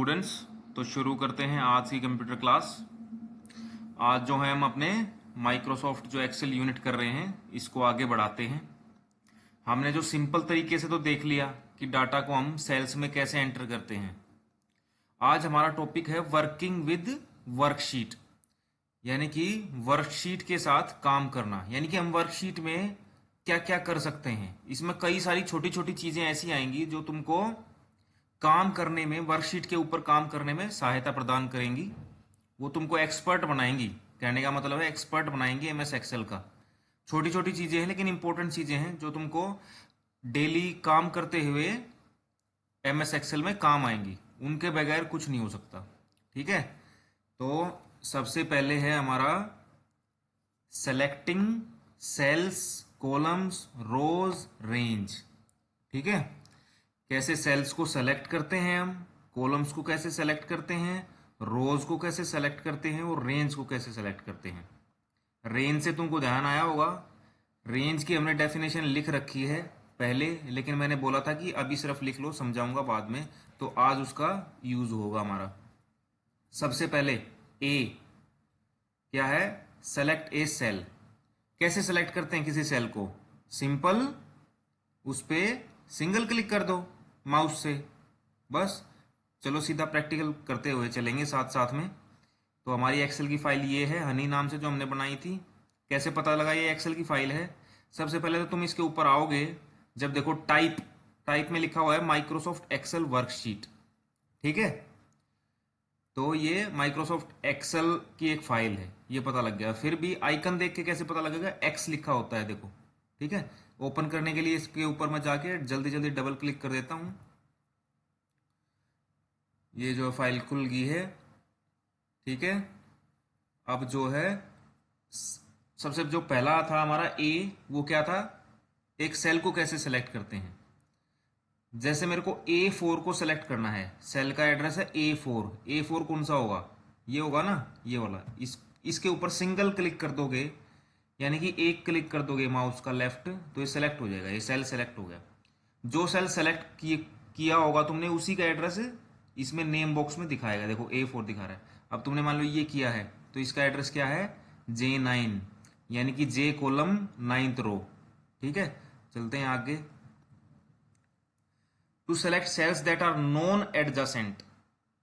Students, तो शुरू करते हैं आज की कंप्यूटर क्लास। आज जो है हम अपने माइक्रोसॉफ्ट जो एक्सेल यूनिट कर रहे हैं इसको आगे बढ़ाते हैं। हमने जो सिंपल तरीके से तो देख लिया कि डाटा को हम सेल्स में कैसे एंटर करते हैं। आज हमारा टॉपिक है वर्किंग विद वर्कशीट, यानी कि वर्कशीट के साथ काम करना। यानी कि हम वर्कशीट में क्या क्या कर सकते हैं। इसमें कई सारी छोटी छोटी चीजें ऐसी आएंगी जो तुमको काम करने में, वर्कशीट के ऊपर काम करने में सहायता प्रदान करेंगी। वो तुमको एक्सपर्ट बनाएंगी। कहने का मतलब है एक्सपर्ट बनाएंगी एमएस एक्सेल का। छोटी छोटी चीजें हैं लेकिन इंपॉर्टेंट चीजें हैं जो तुमको डेली काम करते हुए एमएस एक्सेल में काम आएंगी। उनके बगैर कुछ नहीं हो सकता। ठीक है, तो सबसे पहले है हमारा सेलेक्टिंग सेल्स, कॉलम्स, रोज, रेंज। ठीक है, कैसे सेल्स को सेलेक्ट करते हैं हम, कॉलम्स को कैसे सेलेक्ट करते हैं, रोज को कैसे सेलेक्ट करते हैं और रेंज को कैसे सेलेक्ट करते हैं। रेंज से तुमको ध्यान आया होगा, रेंज की हमने डेफिनेशन लिख रखी है पहले, लेकिन मैंने बोला था कि अभी सिर्फ लिख लो, समझाऊंगा बाद में। तो आज उसका यूज होगा हमारा। सबसे पहले ए क्या है, सेलेक्ट ए सेल। कैसे सेलेक्ट करते हैं किसी सेल को? सिंपल, उस पर सिंगल क्लिक कर दो माउस से, बस। चलो सीधा प्रैक्टिकल करते हुए चलेंगे साथ साथ में। तो हमारी एक्सेल की फाइल ये है, हनी नाम से, जो हमने बनाई थी। कैसे पता लगा ये एक्सेल की फाइल है? सबसे पहले तो तुम इसके ऊपर आओगे, जब देखो टाइप, टाइप में लिखा हुआ है माइक्रोसॉफ्ट एक्सेल वर्कशीट। ठीक है, तो ये माइक्रोसॉफ्ट एक्सेल की एक फाइल है, ये पता लग गया। फिर भी आइकन देख के कैसे पता लगेगा? एक्स लिखा होता है, देखो। ठीक है, ओपन करने के लिए इसके ऊपर मैं जाके जल्दी जल्दी डबल क्लिक कर देता हूं। ये जो फाइल खुल गई है। ठीक है, अब जो है सबसे जो पहला था हमारा ए, वो क्या था? एक सेल को कैसे सेलेक्ट करते हैं। जैसे मेरे को A4 को सेलेक्ट करना है, सेल का एड्रेस है A4। A4 कौन सा होगा? ये होगा ना, ये वाला। इसके ऊपर सिंगल क्लिक कर दोगे, यानी कि एक क्लिक कर दोगे माउस का लेफ्ट, तो ये सेलेक्ट हो जाएगा, ये सेल सेलेक्ट हो गया। जो सेल सेलेक्ट किया होगा तुमने, उसी का एड्रेस इसमें नेम बॉक्स में दिखाएगा। देखो A4 दिखा रहा है। अब तुमने मान लो ये किया है, तो इसका एड्रेस क्या है? J9, यानी कि J कॉलम 9th रो। ठीक है, चलते हैं आगे। To select cells that are non-adjacent,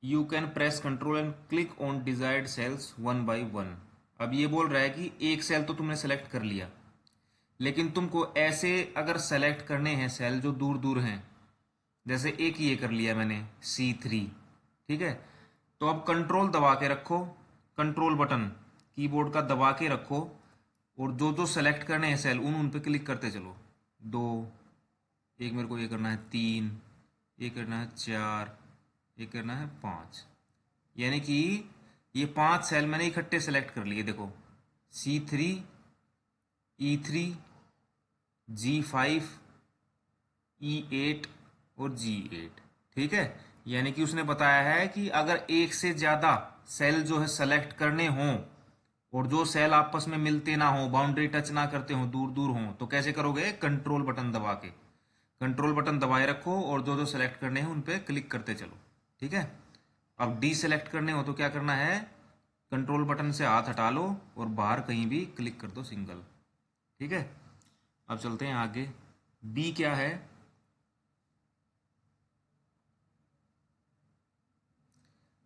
you can press Ctrl and click on desired cells one by one. अब ये बोल रहा है कि एक सेल तो तुमने सेलेक्ट कर लिया, लेकिन तुमको ऐसे अगर सेलेक्ट करने हैं सेल जो दूर दूर हैं, जैसे एक ये कर लिया मैंने C3। ठीक है, तो अब कंट्रोल दबा के रखो, कंट्रोल बटन कीबोर्ड का दबा के रखो, और जो जो सेलेक्ट करने हैं सेल उन पे क्लिक करते चलो। 2, एक मेरे को ये करना है 3, ये करना है 4, ये करना है 5। यानी कि ये 5 सेल मैंने इकट्ठे सेलेक्ट कर लिए। देखो C3, E3, G5, E8 और G8। ठीक है, यानी कि उसने बताया है कि अगर एक से ज्यादा सेल जो है सेलेक्ट करने हों, और जो सेल आपस में मिलते ना हो, बाउंड्री टच ना करते हो, दूर दूर हो, तो कैसे करोगे? कंट्रोल बटन दबा के। कंट्रोल बटन दबाए रखो और जो जो सेलेक्ट करने हैं उन पे क्लिक करते चलो। ठीक है, अब डी सेलेक्ट करने हो तो क्या करना है? कंट्रोल बटन से हाथ हटा लो और बाहर कहीं भी क्लिक कर दो, सिंगल। ठीक है, अब चलते हैं आगे। बी क्या है?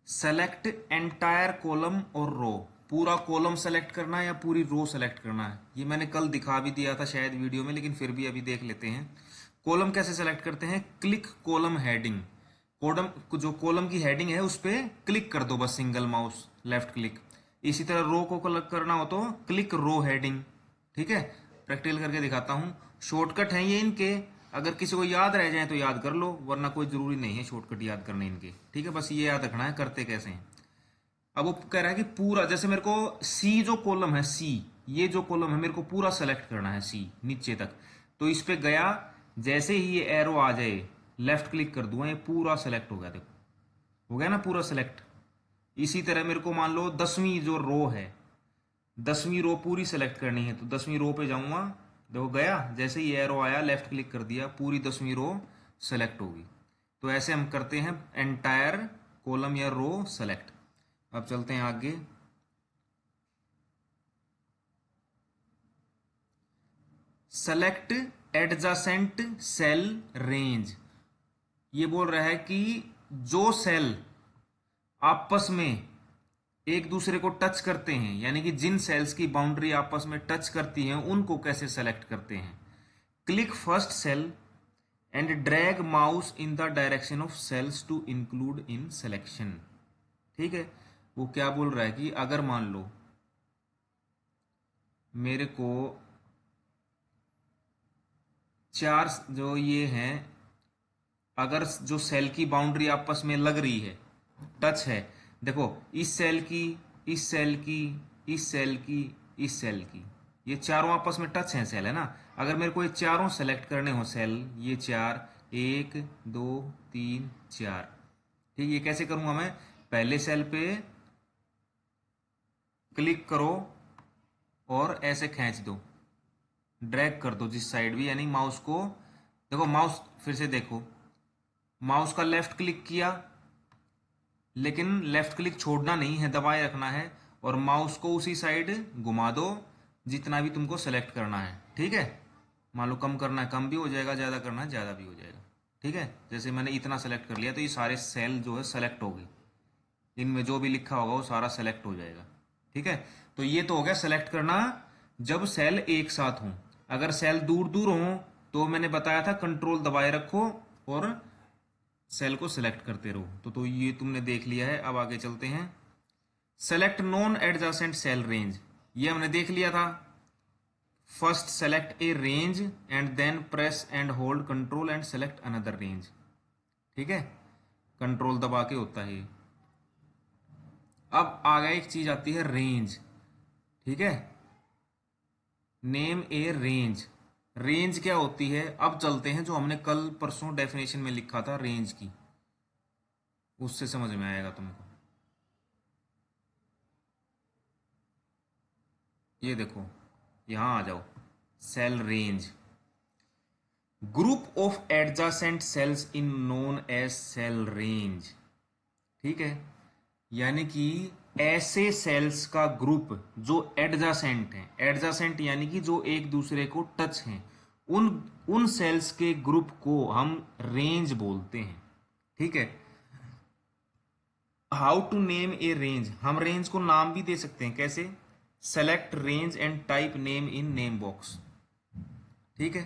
सेलेक्ट एंटायर कॉलम और रो। पूरा कॉलम सेलेक्ट करना है या पूरी रो सेलेक्ट करना है? ये मैंने कल दिखा भी दिया था शायद वीडियो में, लेकिन फिर भी अभी देख लेते हैं। कॉलम कैसे सेलेक्ट करते हैं? Click column heading. कॉलम, जो कॉलम की हेडिंग है उस पर क्लिक कर दो, बस सिंगल माउस लेफ्ट क्लिक। इसी तरह रो को क्लिक करना हो तो क्लिक रो हेडिंग। ठीक है, प्रैक्टिकल करके दिखाता हूँ। शॉर्टकट है ये इनके, अगर किसी को याद रह जाए तो याद कर लो, वरना कोई जरूरी नहीं है शॉर्टकट याद करने इनके। ठीक है, बस ये याद रखना है करते कैसे हैं। अब वो कह रहा है कि पूरा, जैसे मेरे को सी जो कॉलम है, सी ये जो कॉलम है मेरे को पूरा सेलेक्ट करना है, सी नीचे तक। तो इस पे गया, जैसे ही ये एरो आ जाए लेफ्ट क्लिक कर दूंगा, ये पूरा सेलेक्ट हो गया। देखो हो गया ना पूरा सेलेक्ट। इसी तरह मेरे को मान लो 10वीं जो रो है, 10वीं रो पूरी सेलेक्ट करनी है, तो 10वीं रो पे जाऊंगा। देखो गया, जैसे ही एरो आया लेफ्ट क्लिक कर दिया, पूरी 10वीं रो सेलेक्ट होगी। तो ऐसे हम करते हैं एंटायर कॉलम या रो सेलेक्ट। अब चलते हैं आगे। सेलेक्ट एडजासेंट सेल रेंज, ये बोल रहा है कि जो सेल आपस में एक दूसरे को टच करते हैं, यानी कि जिन सेल्स की बाउंड्री आपस में टच करती हैं उनको कैसे सेलेक्ट करते हैं। Click first cell and drag mouse in the direction of cells to include in selection. ठीक है, वो क्या बोल रहा है कि अगर मान लो मेरे को चार जो ये हैं, अगर जो सेल की बाउंड्री आपस में लग रही है, टच है, देखो इस सेल की, इस सेल की, इस सेल की, इस सेल की, ये चारों आपस में टच हैं सेल, है ना। अगर मेरे को ये चारों सेलेक्ट करने हो सेल, ये चार, 1 2 3 4, ठीक, ये कैसे करूंगा मैं? पहले सेल पे क्लिक करो और ऐसे खींच दो, ड्रैग कर दो जिस साइड भी, यानी माउस को, देखो माउस फिर से देखो, माउस का लेफ्ट क्लिक किया, लेकिन लेफ्ट क्लिक छोड़ना नहीं है, दबाए रखना है, और माउस को उसी साइड घुमा दो जितना भी तुमको सेलेक्ट करना है। ठीक है, मान लो कम करना है कम भी हो जाएगा, ज़्यादा करना है ज़्यादा भी हो जाएगा। ठीक है, जैसे मैंने इतना सेलेक्ट कर लिया तो ये सारे सेल जो है सेलेक्ट हो गए, इनमें जो भी लिखा होगा वो सारा सेलेक्ट हो जाएगा। ठीक है, तो ये तो हो गया सेलेक्ट करना जब सेल एक साथ हों। अगर सेल दूर दूर हों तो मैंने बताया था कंट्रोल दबाए रखो और सेल को सेलेक्ट करते रहो। तो ये तुमने देख लिया है। अब आगे चलते हैं। Select non adjacent cell range, ये हमने देख लिया था। First select a range and then press and hold control and select another range. ठीक है, कंट्रोल दबा के होता है। अब आगे एक चीज आती है रेंज। ठीक है, नेम ए रेंज, रेंज क्या होती है? अब चलते हैं जो हमने कल परसों डेफिनेशन में लिखा था रेंज की, उससे समझ में आएगा तुमको। ये देखो, यहां आ जाओ, cell range, group of adjacent cells in known as cell range. ठीक है, यानी कि ऐसे सेल्स का ग्रुप जो एडजासेंट हैं, एडजासेंट यानी कि जो एक दूसरे को टच हैं, उन उन सेल्स के ग्रुप को हम रेंज बोलते हैं। ठीक है, how to name a range, हम रेंज को नाम भी दे सकते हैं। कैसे? Select range and type name in name box. ठीक है,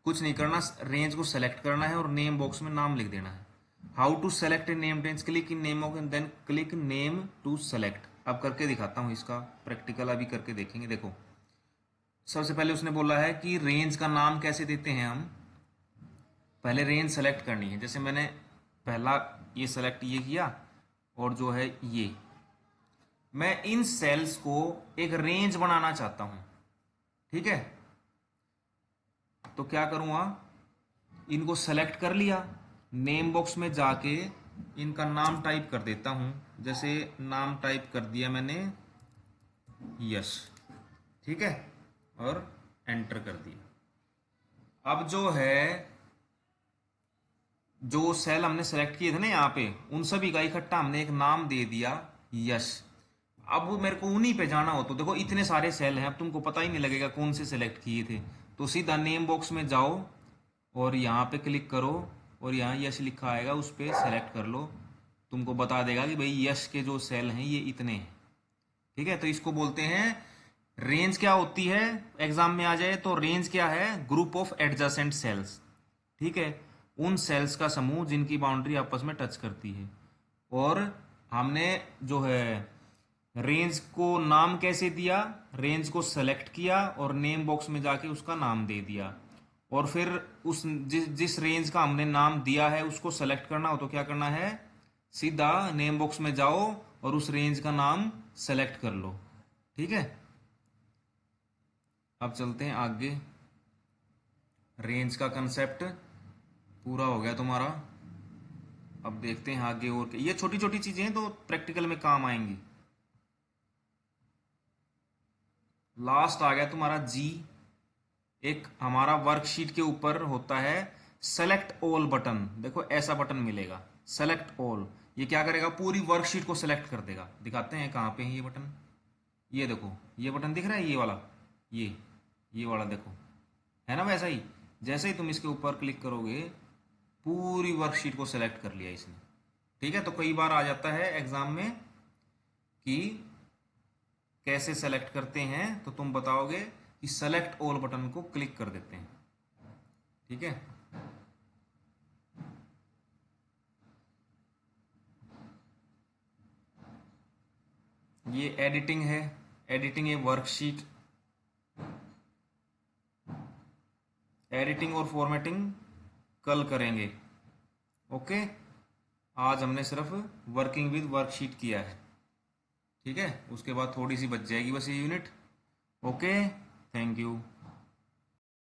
कुछ नहीं करना, रेंज को सेलेक्ट करना है और नेम बॉक्स में नाम लिख देना है। How to select a name range, click in name box and then click name to select. अब करके दिखाता हूं इसका प्रैक्टिकल, अभी करके देखेंगे। देखो, सबसे पहले उसने बोला है कि रेंज का नाम कैसे देते हैं हम। पहले रेंज सेलेक्ट करनी है, जैसे मैंने पहला ये सेलेक्ट ये किया, और जो है ये, मैं इन सेल्स को एक रेंज बनाना चाहता हूं। ठीक है, तो क्या करूंगा, इनको सेलेक्ट कर लिया, नेम बॉक्स में जाके इनका नाम टाइप कर देता हूं। जैसे नाम टाइप कर दिया मैंने यश। ठीक है, और एंटर कर दिया। अब जो है, जो सेल हमने सेलेक्ट किए थे ना यहाँ पे, उन सभी का इकट्ठा हमने एक नाम दे दिया यश। अब मेरे को उन्हीं पे जाना हो तो देखो इतने सारे सेल हैं, अब तुमको पता ही नहीं लगेगा कौन से सेलेक्ट किए थे। तो सीधा नेम बॉक्स में जाओ और यहाँ पे क्लिक करो, और यहाँ यश लिखा आएगा, उस पर सेलेक्ट कर लो। तुमको बता देगा कि भाई यश के जो सेल हैं ये इतने हैं। ठीक है, तो इसको बोलते हैं रेंज। क्या होती है एग्जाम में आ जाए तो, रेंज क्या है? Group of adjacent sales. ठीक है, उन सेल्स का समूह जिनकी बाउंड्री आपस में टच करती है। और हमने जो है रेंज को नाम कैसे दिया, रेंज को सेलेक्ट किया और नेम बॉक्स में जाके उसका नाम दे दिया। और फिर उस जिस रेंज का हमने नाम दिया है उसको सेलेक्ट करना हो तो क्या करना है, सीधा नेम बॉक्स में जाओ और उस रेंज का नाम सेलेक्ट कर लो। ठीक है, अब चलते हैं आगे। रेंज का कंसेप्ट पूरा हो गया तुम्हारा। अब देखते हैं आगे और ये छोटी छोटी चीजें हैं तो प्रैक्टिकल में काम आएंगी। लास्ट आ गया तुम्हारा जी। एक हमारा वर्कशीट के ऊपर होता है सेलेक्ट ऑल बटन। देखो ऐसा बटन मिलेगा, सेलेक्ट ऑल, ये क्या करेगा, पूरी वर्कशीट को सेलेक्ट कर देगा। दिखाते हैं कहाँ पे है ये बटन। ये देखो, ये बटन दिख रहा है, ये वाला, ये वाला देखो, है ना वैसा ही। जैसे ही तुम इसके ऊपर क्लिक करोगे, पूरी वर्कशीट को सेलेक्ट कर लिया इसने। ठीक है, तो कई बार आ जाता है एग्जाम में कि कैसे सेलेक्ट करते हैं, तो तुम बताओगे कि सेलेक्ट ऑल बटन को क्लिक कर देते हैं। ठीक है, ये एडिटिंग है, एडिटिंग है वर्कशीट। एडिटिंग और फॉर्मेटिंग कल करेंगे। ओके, आज हमने सिर्फ वर्किंग विद वर्कशीट किया है। ठीक है, उसके बाद थोड़ी सी बच जाएगी बस ये यूनिट। Okay, thank you.